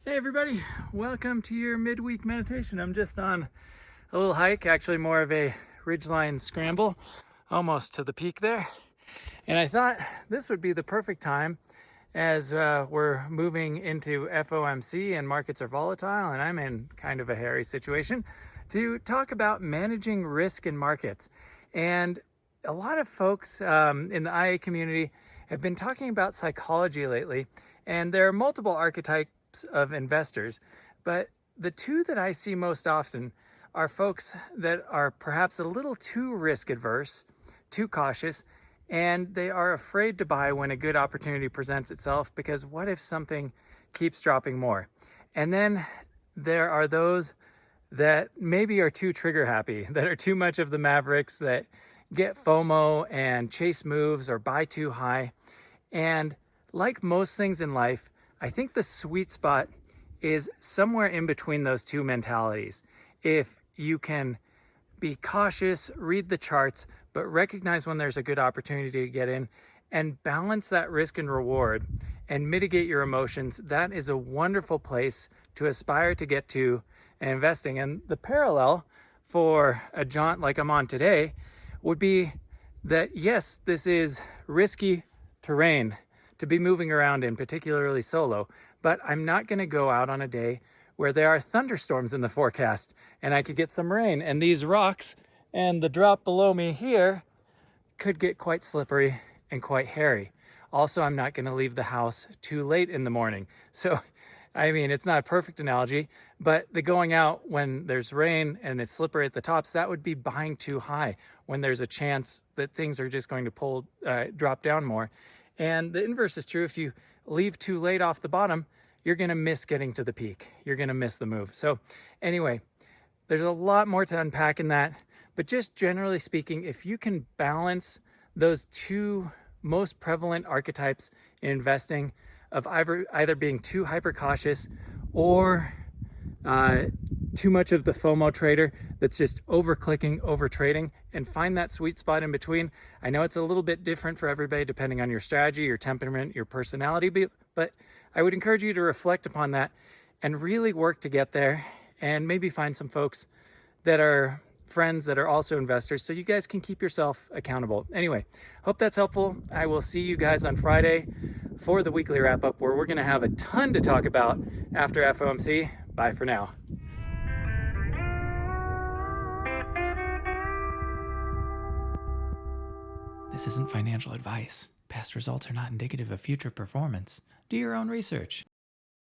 Hey everybody, welcome to your midweek meditation. I'm just on a little hike, actually more of a ridgeline scramble, almost to the peak there. And I thought this would be the perfect time as we're moving into FOMC and markets are volatile and I'm in kind of a hairy situation to talk about managing risk in markets. And a lot of folks in the IA community have been talking about psychology lately, and there are multiple archetypes of investors, but the two that I see most often are folks that are perhaps a little too risk adverse, too cautious, and they are afraid to buy when a good opportunity presents itself because what if something keeps dropping more? And then there are those that maybe are too trigger happy, that are too much of the mavericks, that get FOMO and chase moves or buy too high. And like most things in life, I think the sweet spot is somewhere in between those two mentalities. If you can be cautious, read the charts, but recognize when there's a good opportunity to get in and balance that risk and reward and mitigate your emotions, that is a wonderful place to aspire to get to in investing. And the parallel for a jaunt like I'm on today would be that, yes, this is risky terrain to be moving around in, particularly solo, but I'm not going to go out on a day where there are thunderstorms in the forecast and I could get some rain, and these rocks and the drop below me here could get quite slippery and quite hairy. Also, I'm not going to leave the house too late in the morning. So, I mean, it's not a perfect analogy, but the going out when there's rain and it's slippery at the tops, that would be buying too high when there's a chance that things are just going to drop down more. And the inverse is true. If you leave too late off the bottom, you're going to miss getting to the peak. You're going to miss the move. So anyway, there's a lot more to unpack in that. But just generally speaking, if you can balance those two most prevalent archetypes in investing of either being too hyper cautious or too much of the FOMO trader that's just over clicking, over trading, and find that sweet spot in between. I know it's a little bit different for everybody depending on your strategy, your temperament, your personality, but I would encourage you to reflect upon that and really work to get there, and maybe find some folks that are friends that are also investors so you guys can keep yourself accountable. Anyway, hope that's helpful. I will see you guys on Friday for the weekly wrap up where we're going to have a ton to talk about after FOMC. Bye for now. This isn't financial advice. Past results are not indicative of future performance. Do your own research.